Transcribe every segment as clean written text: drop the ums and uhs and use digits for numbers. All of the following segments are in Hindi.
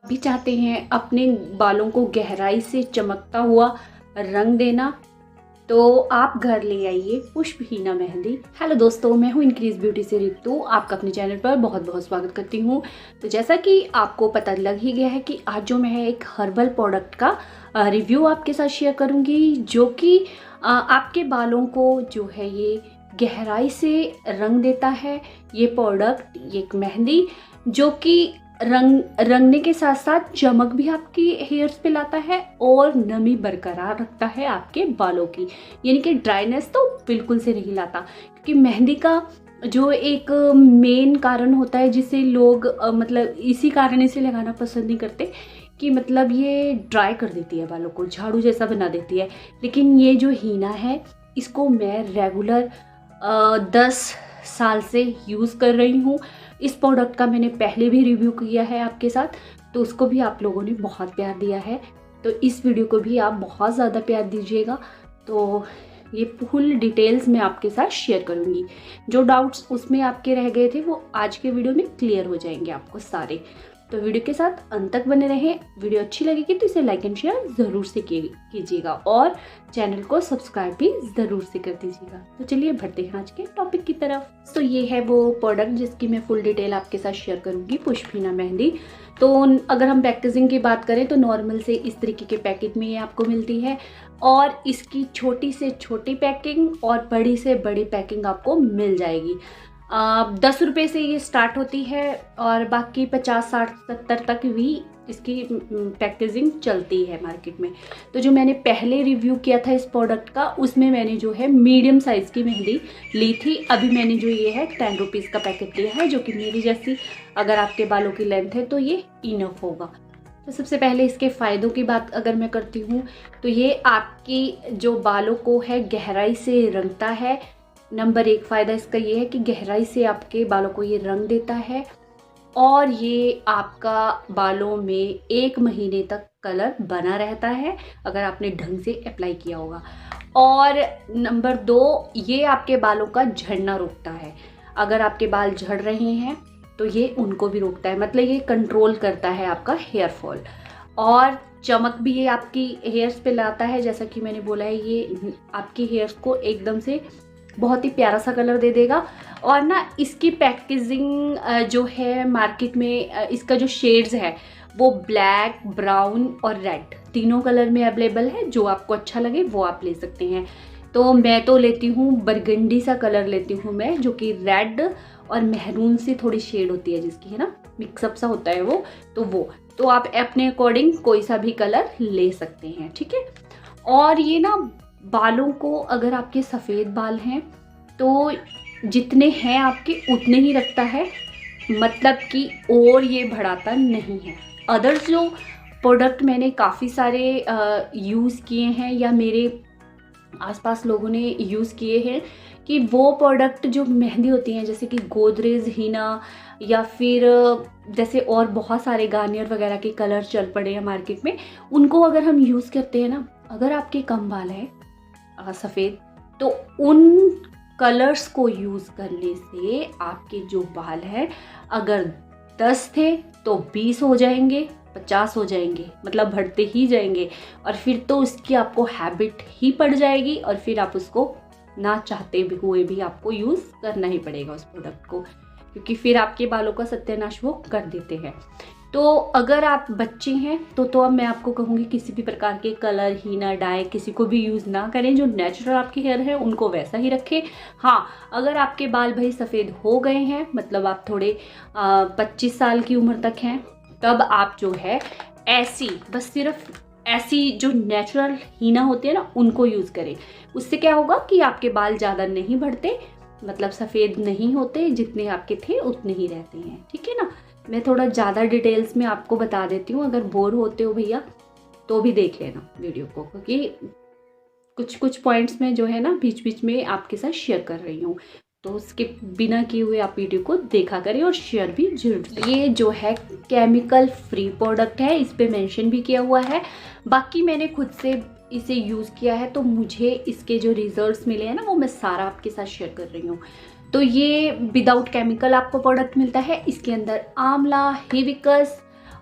भी चाहते हैं अपने बालों को गहराई से चमकता हुआ रंग देना, तो आप घर ले आइए पुष्पहीना मेहंदी। हेलो दोस्तों, मैं हूँ इंक्रीज ब्यूटी से रितु, आपका अपने चैनल पर बहुत बहुत स्वागत करती हूँ। तो जैसा कि आपको पता लग ही गया है कि आज जो मैं एक हर्बल प्रोडक्ट का रिव्यू आपके साथ शेयर करूँगी, जो कि आपके बालों को जो है ये गहराई से रंग देता है। ये प्रोडक्ट, ये एक मेहंदी जो कि रंगने के साथ साथ चमक भी आपकी हेयर्स पे लाता है और नमी बरकरार रखता है आपके बालों की, यानी कि ड्राइनेस तो बिल्कुल से नहीं लाता। क्योंकि मेहंदी का जो एक मेन कारण होता है जिसे लोग मतलब इसी कारण इसे लगाना पसंद नहीं करते कि मतलब ये ड्राई कर देती है बालों को, झाड़ू जैसा बना देती है। लेकिन ये जो हीना है, इसको मैं रेगुलर 10 साल से यूज़ कर रही हूँ। इस प्रोडक्ट का मैंने पहले भी रिव्यू किया है आपके साथ, तो उसको भी आप लोगों ने बहुत प्यार दिया है, तो इस वीडियो को भी आप बहुत ज़्यादा प्यार दीजिएगा। तो ये फुल डिटेल्स मैं आपके साथ शेयर करूँगी। जो डाउट्स उसमें आपके रह गए थे वो आज के वीडियो में क्लियर हो जाएंगे आपको सारे। तो वीडियो के साथ अंत तक बने रहें। वीडियो अच्छी लगेगी तो इसे लाइक एंड शेयर ज़रूर से कीजिएगा और चैनल को सब्सक्राइब भी ज़रूर से कर दीजिएगा। तो चलिए बढ़ते हैं आज के टॉपिक की तरफ। तो ये है वो प्रोडक्ट जिसकी मैं फुल डिटेल आपके साथ शेयर करूँगी, पुष्पहीना मेहंदी। तो अगर हम पैकेजिंग की बात करें तो नॉर्मल से इस तरीके के पैकेट में ये आपको मिलती है, और इसकी छोटी से छोटी पैकिंग और बड़ी से बड़ी पैकिंग आपको मिल जाएगी। 10 रुपये से ये स्टार्ट होती है और बाकी 50, 60, 70 तक भी इसकी पैकेजिंग चलती है मार्केट में। तो जो मैंने पहले रिव्यू किया था इस प्रोडक्ट का, उसमें मैंने जो है मीडियम साइज़ की मेहंदी ली थी। अभी मैंने जो ये है 10 रुपीज़ का पैकेट लिया है, जो कि मेरी जैसी अगर आपके बालों की लेंथ है तो ये इनफ होगा। तो सबसे पहले इसके फ़ायदों की बात अगर मैं करती हूँ तो ये आपकी जो बालों को है गहराई से रंगता है। नंबर 1 फ़ायदा इसका ये है कि गहराई से आपके बालों को ये रंग देता है, और ये आपका बालों में 1 महीने तक कलर बना रहता है अगर आपने ढंग से अप्लाई किया होगा। और नंबर 2, ये आपके बालों का झड़ना रोकता है। अगर आपके बाल झड़ रहे हैं तो ये उनको भी रोकता है, मतलब ये कंट्रोल करता है आपका हेयर फॉल, और चमक भी ये आपकी हेयर्स पे लाता है। जैसा कि मैंने बोला है, ये आपकी हेयर्स को एकदम से बहुत ही प्यारा सा कलर दे देगा। और ना इसकी पैकेजिंग जो है मार्केट में, इसका जो शेड्स है वो ब्लैक, ब्राउन और रेड तीनों कलर में अवेलेबल है। जो आपको अच्छा लगे वो आप ले सकते हैं। तो मैं तो लेती हूँ बरगंडी सा कलर लेती हूँ मैं, जो कि रेड और मेहरून सी थोड़ी शेड होती है जिसकी, है ना, मिक्सअप सा होता है वो। तो आप अपने अकॉर्डिंग कोई सा भी कलर ले सकते हैं, ठीक है। और ये ना बालों को, अगर आपके सफ़ेद बाल हैं तो जितने हैं आपके उतने ही रखता है, मतलब कि और ये बढ़ाता नहीं है। अदर्स जो प्रोडक्ट मैंने काफ़ी सारे यूज़ किए हैं या मेरे आसपास लोगों ने यूज़ किए हैं, कि वो प्रोडक्ट जो मेहंदी होती हैं जैसे कि गोदरेज हीना, या फिर जैसे और बहुत सारे गार्नियर वगैरह के कलर चल पड़े हैं मार्केट में, उनको अगर हम यूज़ करते हैं ना, अगर आपके कम बाल हैं सफ़ेद, तो उन कलर्स को यूज़ करने से आपके जो बाल हैं, अगर 10 थे तो 20 हो जाएंगे, 50 हो जाएंगे, मतलब बढ़ते ही जाएंगे। और फिर तो उसकी आपको हैबिट ही पड़ जाएगी, और फिर आप उसको ना चाहते हुए भी आपको यूज़ करना ही पड़ेगा उस प्रोडक्ट को, क्योंकि फिर आपके बालों का सत्यानाश वो कर देते हैं। तो अगर आप बच्चे हैं तो अब मैं आपको कहूँगी किसी भी प्रकार के कलर, हीना, डाई किसी को भी यूज़ ना करें। जो नेचुरल आपके हेयर है उनको वैसा ही रखें। हाँ, अगर आपके बाल भाई सफ़ेद हो गए हैं, मतलब आप थोड़े 25 साल की उम्र तक हैं, तब आप जो है ऐसी, बस सिर्फ ऐसी जो नेचुरल हीना होती है ना, उनको यूज़ करें। उससे क्या होगा कि आपके बाल ज़्यादा नहीं बढ़ते, मतलब सफ़ेद नहीं होते, जितने आपके थे उतने ही रहते हैं, ठीक है ना। मैं थोड़ा ज़्यादा डिटेल्स में आपको बता देती हूँ, अगर बोर होते हो भैया तो भी देख लेना वीडियो को, क्योंकि कुछ पॉइंट्स में जो है ना बीच बीच में आपके साथ शेयर कर रही हूँ, तो उसके बिना किए हुए आप वीडियो को देखा करें और शेयर भी जरूर। ये जो है केमिकल फ्री प्रोडक्ट है, इस पे मेंशन भी किया हुआ है। बाकी मैंने खुद से इसे यूज़ किया है, तो मुझे इसके जो रिजल्ट्स मिले हैं ना, वो मैं सारा आपके साथ शेयर कर रही हूँ। तो ये विदाउट केमिकल आपको प्रोडक्ट मिलता है। इसके अंदर आंवला, हिबिस्कस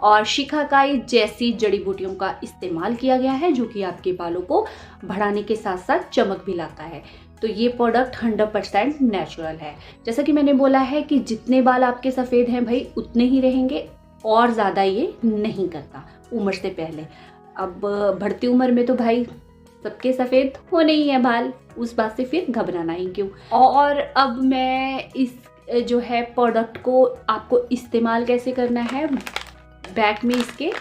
और शिकाकाई जैसी जड़ी बूटियों का इस्तेमाल किया गया है, जो कि आपके बालों को बढ़ाने के साथ साथ चमक भी लाता है। तो ये प्रोडक्ट 100% नेचुरल है। जैसा कि मैंने बोला है कि जितने बाल आपके सफ़ेद हैं भाई उतने ही रहेंगे, और ज़्यादा ये नहीं करता उम्र से पहले। अब बढ़ती उम्र में तो भाई सबके सफ़ेद होने ही है बाल, उस बात से फिर घबराना ही क्यों। और अब मैं इस जो है प्रोडक्ट को आपको इस्तेमाल कैसे करना है, बैक में इसके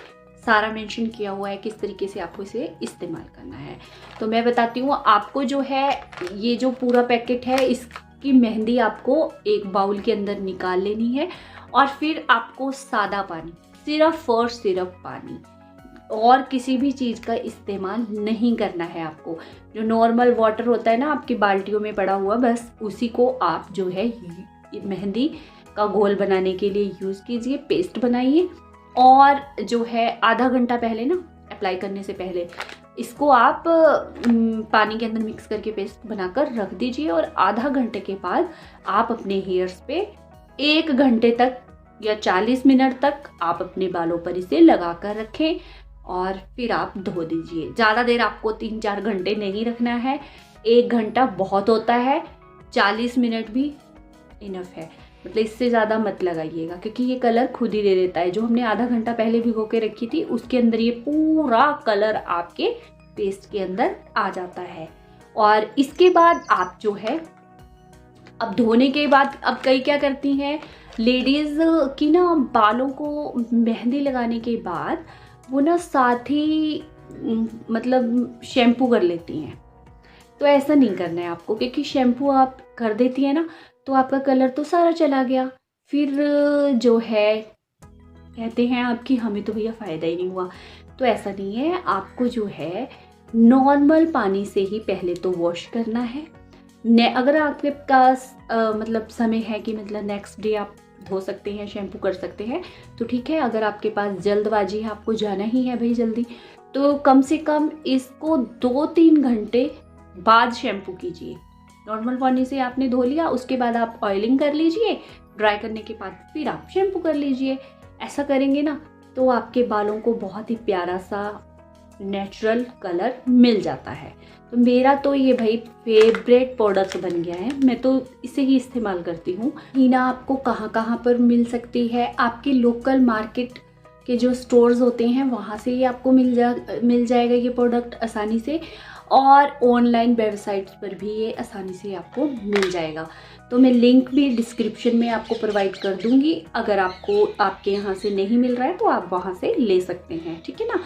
सारा मेंशन किया हुआ है किस तरीके से आपको इसे इस्तेमाल करना है। तो मैं बताती हूँ आपको। जो है ये जो पूरा पैकेट है, इसकी मेहंदी आपको एक बाउल के अंदर निकाल लेनी है, और फिर आपको सादा पानी, सिर्फ और सिर्फ पानी, और किसी भी चीज़ का इस्तेमाल नहीं करना है आपको। जो नॉर्मल वाटर होता है ना आपकी बाल्टियों में पड़ा हुआ, बस उसी को आप जो है मेहंदी का घोल बनाने के लिए यूज़ कीजिए, पेस्ट बनाइए। और जो है आधा घंटा पहले ना, अप्लाई करने से पहले इसको आप पानी के अंदर मिक्स करके पेस्ट बनाकर रख दीजिए, और आधा घंटे के बाद आप अपने हेयर्स पे 1 घंटे तक या 40 मिनट तक आप अपने बालों पर इसे लगा कर रखें, और फिर आप धो दीजिए। ज़्यादा देर आपको 3-4 घंटे नहीं रखना है, 1 घंटा बहुत होता है, 40 मिनट भी इनफ है। मतलब इससे ज़्यादा मत लगाइएगा, क्योंकि ये कलर खुद ही दे देता है। जो हमने आधा घंटा पहले भिगो के रखी थी उसके अंदर ये पूरा कलर आपके पेस्ट के अंदर आ जाता है। और इसके बाद आप जो है, अब धोने के बाद, अब कई क्या करती हैं लेडीज़ की ना, बालों को मेहंदी लगाने के बाद वो ना साथ ही मतलब शैम्पू कर लेती हैं। तो ऐसा नहीं करना है आपको, क्योंकि शैम्पू आप कर देती है ना तो आपका कलर तो सारा चला गया। फिर जो है कहते हैं आपकी हमें तो भैया फ़ायदा ही नहीं हुआ। तो ऐसा नहीं है, आपको जो है नॉर्मल पानी से ही पहले तो वॉश करना है। अगर आपके पास मतलब समय है कि मतलब नेक्स्ट डे आप धो सकते हैं, शैम्पू कर सकते हैं, तो ठीक है। अगर आपके पास जल्दबाजी है, आपको जाना ही है भाई जल्दी, तो कम से कम इसको 2-3 घंटे बाद शैम्पू कीजिए। नॉर्मल पानी से आपने धो लिया, उसके बाद आप ऑयलिंग कर लीजिए, ड्राई करने के बाद फिर आप शैम्पू कर लीजिए। ऐसा करेंगे ना तो आपके बालों को बहुत ही प्यारा सा नेचुरल कलर मिल जाता है। तो मेरा तो ये भाई फेवरेट प्रोडक्ट बन गया है, मैं तो इसे ही इस्तेमाल करती हूँ। हीना आपको कहाँ कहाँ पर मिल सकती है, आपके लोकल मार्केट के जो स्टोर्स होते हैं वहाँ से ही आपको मिल जाएगा ये प्रोडक्ट आसानी से, और ऑनलाइन वेबसाइट्स पर भी ये आसानी से आपको मिल जाएगा। तो मैं लिंक भी डिस्क्रिप्शन में आपको प्रोवाइड कर दूंगी। अगर आपको आपके यहाँ से नहीं मिल रहा है तो आप वहाँ से ले सकते हैं, ठीक है ना।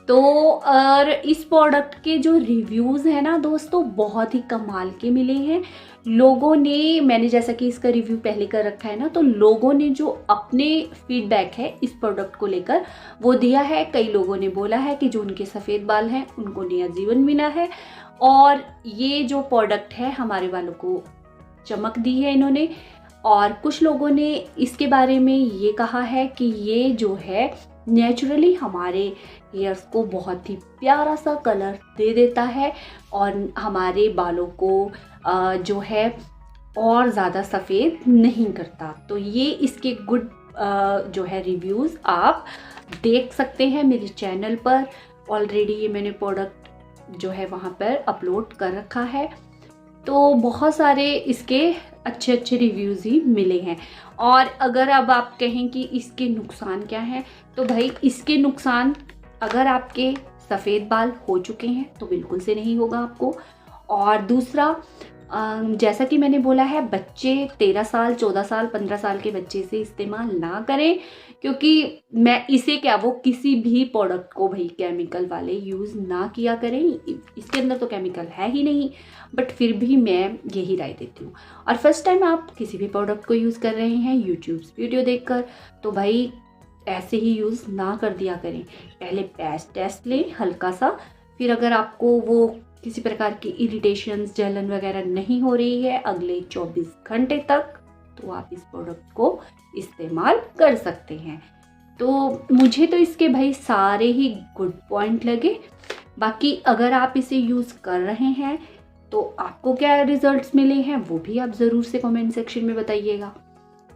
तो और इस प्रोडक्ट के जो रिव्यूज़ हैं ना दोस्तों, बहुत ही कमाल के मिले हैं। लोगों ने, मैंने जैसा कि इसका रिव्यू पहले कर रखा है ना, तो लोगों ने जो अपने फीडबैक है इस प्रोडक्ट को लेकर वो दिया है। कई लोगों ने बोला है कि जो उनके सफ़ेद बाल हैं उनको नया जीवन मिला है, और ये जो प्रोडक्ट है हमारे बालों को चमक दी है इन्होंने। और कुछ लोगों ने इसके बारे में ये कहा है कि ये जो है नेचुरली हमारे हेयर्स को बहुत ही प्यारा सा कलर दे देता है, और हमारे बालों को जो है और ज़्यादा सफ़ेद नहीं करता। तो ये इसके गुड जो है रिव्यूज़ आप देख सकते हैं मेरे चैनल पर। ऑलरेडी ये मैंने प्रोडक्ट जो है वहाँ पर अपलोड कर रखा है। तो बहुत सारे इसके अच्छे अच्छे रिव्यूज़ ही मिले हैं। और अगर अब आप कहें कि इसके नुकसान क्या हैं, तो भाई इसके नुकसान, अगर आपके सफ़ेद बाल हो चुके हैं तो बिल्कुल से नहीं होगा आपको। और दूसरा, जैसा कि मैंने बोला है, बच्चे 13 साल 14 साल 15 साल के बच्चे से इस्तेमाल ना करें, क्योंकि मैं इसे क्या, वो किसी भी प्रोडक्ट को भाई केमिकल वाले यूज़ ना किया करें। इसके अंदर तो केमिकल है ही नहीं, बट फिर भी मैं यही राय देती हूँ। और फर्स्ट टाइम आप किसी भी प्रोडक्ट को यूज़ कर रहे हैं यूट्यूब वीडियो देखकर, तो भाई ऐसे ही यूज़ ना कर दिया करें। पहले पैच टेस्ट लें हल्का सा, फिर अगर आपको वो किसी प्रकार की इरिटेशंस, जलन वगैरह नहीं हो रही है अगले 24 घंटे तक, तो आप इस प्रोडक्ट को इस्तेमाल कर सकते हैं। तो मुझे तो इसके भाई सारे ही गुड पॉइंट लगे। बाकी अगर आप इसे यूज़ कर रहे हैं तो आपको क्या रिजल्ट्स मिले हैं वो भी आप ज़रूर से कमेंट सेक्शन में बताइएगा।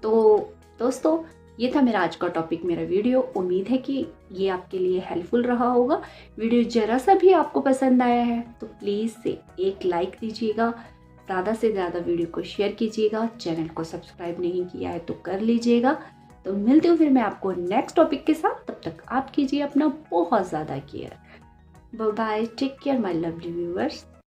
तो दोस्तों, ये था मेरा आज का टॉपिक, मेरा वीडियो। उम्मीद है कि ये आपके लिए हेल्पफुल रहा होगा। वीडियो जरा सा भी आपको पसंद आया है तो प्लीज़ से एक लाइक दीजिएगा, ज़्यादा से ज़्यादा वीडियो को शेयर कीजिएगा, चैनल को सब्सक्राइब नहीं किया है तो कर लीजिएगा। तो मिलती हूँ फिर मैं आपको नेक्स्ट टॉपिक के साथ। तब तक आप कीजिए अपना बहुत ज़्यादा care. Bye bye, take care my lovely viewers.